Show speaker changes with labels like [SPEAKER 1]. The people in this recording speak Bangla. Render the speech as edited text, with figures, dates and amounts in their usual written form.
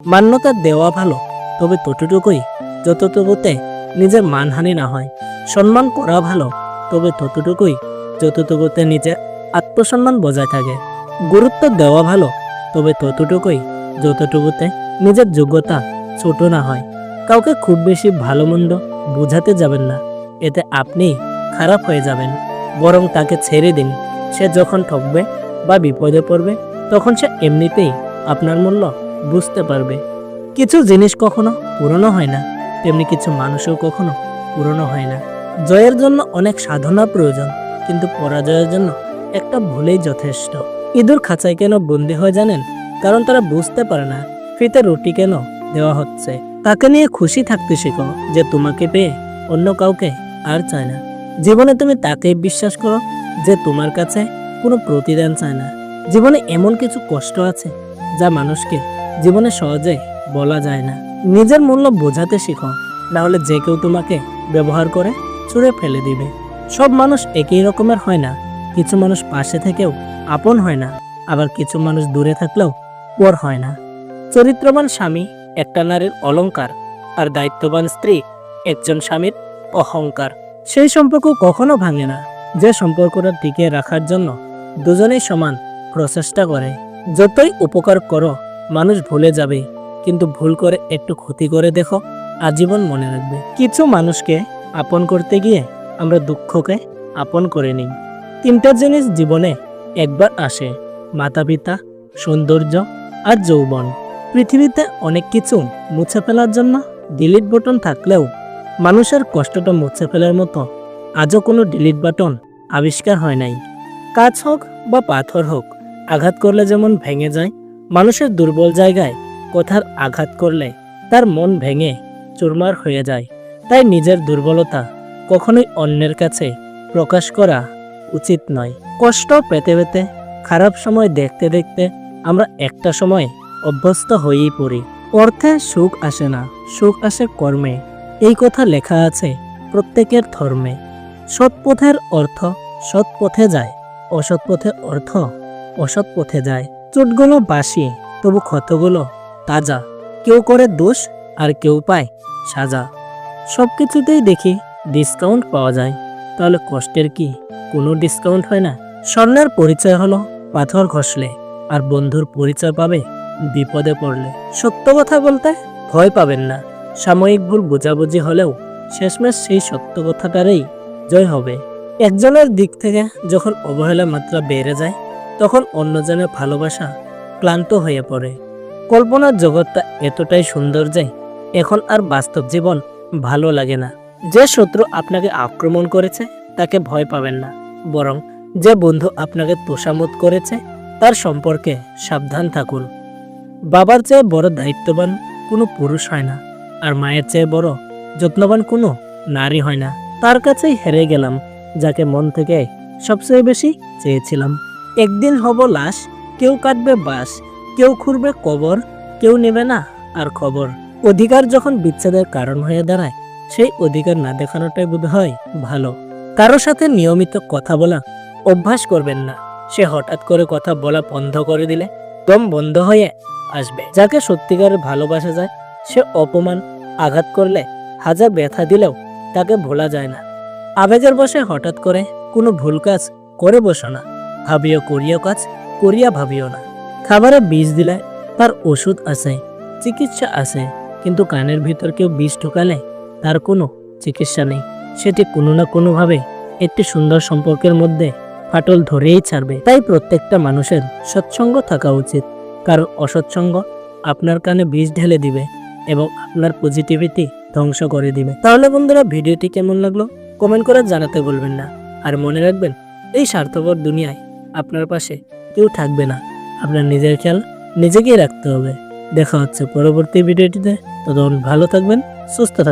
[SPEAKER 1] মান্যতা দেওয়া ভালো, তবে ততটুকুই যতটুকুতে নিজের মানহানি না হয়। সম্মান করা ভালো, তবে ততটুকুই যতটুকুতে নিজের আত্মসম্মান বজায় থাকে। গুরুত্ব দেওয়া ভালো, তবে ততটুকুই যতটুকুতে নিজের যোগ্যতা ছোট না হয়। কাউকে খুব বেশি ভালো মন্দ বোঝাতে যাবেন না, এতে আপনি খারাপ হয়ে যাবেন। বরং তাকে ছেড়ে দিন। সে যখন ঠকবে বা বিপদে পড়বে, তখন সে এমনিতেই আপনার মূল্য বুঝতে পারবে। কিছু জিনিস কখনো পুরনো হয় না, তেমনি কিছু মানুষও কখনো পুরনো হয় না। জয়ের জন্য অনেক সাধনা প্রয়োজন, কিন্তু পরাজয়ের জন্য একটা ভুলেই যথেষ্ট। ইঁদুর খাঁচায় কেন বন্দী হয় জানেন? কারণ তারা বুঝতে পারে না ফিতে রুটি কেন দেওয়া হচ্ছে। তাকে নিয়ে খুশি থাকতে শেখো যে তোমাকে পেয়ে অন্য কাউকে আর চায় না। জীবনে তুমি তাকেই বিশ্বাস করো যে তোমার কাছে কোনো প্রতিদান চায় না। জীবনে এমন কিছু কষ্ট আছে যা মানুষকে জীবনে সহজে বলা যায় না। নিজের মূল্য বোঝাতে শিখো, না হলে যে কেউ তোমাকে ব্যবহার করে ছুঁড়ে ফেলে দিবে। সব মানুষ একই রকমের হয় না। কিছু মানুষ পাশে থেকেও আপন হয় না, আবার কিছু মানুষ দূরে থাকলেও পর হয় না। চরিত্রবান স্বামী একটা নারীর অলংকার, আর দায়িত্ববান স্ত্রী একজন স্বামীর অহংকার। সেই সম্পর্ক কখনো ভাঙে না যে সম্পর্কটা টিকিয়ে রাখার জন্য দুজনেই সমান প্রচেষ্টা করে। যতই উপকার করো, মানুষ ভুলে যাবে, কিন্তু ভুল করে একটু ক্ষতি করে দেখো, আজীবন মনে রাখবে। কিছু মানুষকে আপন করতে গিয়ে আমরা দুঃখকে আপন করে নিই। তিনটা জিনিস জীবনে একবার আসে: মাতা পিতা, সৌন্দর্য আর যৌবন। পৃথিবীতে অনেক কিছু মুছে ফেলার জন্য ডিলিট বাটন থাকলেও মানুষের কষ্টটা মুছে ফেলার মতো আজও কোনো ডিলিট বাটন আবিষ্কার হয় নাই। কাজ হোক বা পাথর হোক, আঘাত করলে যেমন ভেঙে যায়, মানুষের দুর্বল জায়গায় কথার আঘাত করলে তার মন ভেঙে চুরমার হয়ে যায়। তাই নিজের দুর্বলতা কখনোই অন্যের কাছে প্রকাশ করা উচিত নয়। কষ্ট পেতে পেতে, খারাপ সময় দেখতে দেখতে আমরা একটা সময় অভ্যস্ত হয়েই পড়ি। অর্থে সুখ আসে না, সুখ আসে কর্মে। এই কথা লেখা আছে প্রত্যেকের ধর্মে। সৎ পথের অর্থ সৎ পথে যায়, অসৎ পথের অর্থ অসৎ পথে যায়। চোটগুলো বাসি, তবু ক্ষতগুলো তাজা। কেউ করে দোষ আর কেউ পায় সাজা। সব কিছুতেই দেখি ডিসকাউন্ট পাওয়া যায়, তাহলে কষ্টের কি কোনো ডিসকাউন্ট হয় না? স্বর্ণের পরিচয় হলো পাথর ঘষলে, আর বন্ধুর পরিচয় পাবে বিপদে পড়লে। সত্য কথা বলতে ভয় পাবেন না। সাময়িক ভুল বোঝাবুঝি হলেও শেষমেশ সেই সত্য কথাটারই জয় হবে। একজনের দিক থেকে যখন অবহেলার মাত্রা বেড়ে যায়, তখন অন্যজনের ভালোবাসা ক্লান্ত হয়ে পড়ে। কল্পনার জগৎটা এতটাই সুন্দর যে এখন আর বাস্তব জীবন ভালো লাগে না। যে শত্রু আপনাকে আক্রমণ করেছে তাকে ভয় পাবেন না, বরং যে বন্ধু আপনাকে তোষামোদ করেছে তার সম্পর্কে সাবধান থাকুন। বাবার চেয়ে বড় দায়িত্ববান কোনো পুরুষ হয় না, আর মায়ের চেয়ে বড় যত্নবান কোনো নারী হয় না। তার কাছেই হেরে গেলাম যাকে মন থেকে সবচেয়ে বেশি চেয়েছিলাম। একদিন হব লাশ, কেউ কাটবে বাঁশ, কেউ খুঁড়বে কবর, কেউ নেবে না আর খবর। অধিকার যখন বিচ্ছেদের কারণ হয়ে দাঁড়ায়, সেই অধিকার না দেখানোটাই বোধ হয় ভালো। কারো সাথে নিয়মিত কথা বলা অভ্যাস করবেন না। সে হঠাৎ করে কথা বলা বন্ধ করে দিলে দম বন্ধ হয়ে আসবে। যাকে সত্যিকারের ভালোবাসা যায়, সে অপমান আঘাত করলে হাজার ব্যথা দিলেও তাকে ভোলা যায় না। আবেগের বশে হঠাৎ করে কোনো ভুল কাজ করে বসো না। ভাবিও করিও কাজ, করিয়া ভাবিও না। খাবারে বিষ দিলে তার ওষুধ আছে, চিকিৎসা আছে, কিন্তু কানের ভিতর কেউ বিষ ঢোকালে তার কোনো চিকিৎসা নেই। সেটি কোনো না কোনোভাবে একটি সুন্দর সম্পর্কের মধ্যে ফাটল ধরেই ছাড়বে। তাই প্রত্যেকটা মানুষের সৎসঙ্গ থাকা উচিত, কারণ অসৎসঙ্গ আপনার কানে বিষ ঢেলে দিবে এবং আপনার পজিটিভিটি ধ্বংস করে দিবে। তাহলে বন্ধুরা, ভিডিওটি কেমন লাগলো কমেন্ট করে জানাতে ভুলবেন না। আর মনে রাখবেন, এই স্বার্থপর দুনিয়ায় আপনার পাশে কেউ থাকবে না। আপনার নিজের খেয়াল নিজেকেই রাখতে হবে। দেখা হচ্ছে পরবর্তী ভিডিওটিতে। ততক্ষণ ভালো থাকবেন, সুস্থ থাকবেন।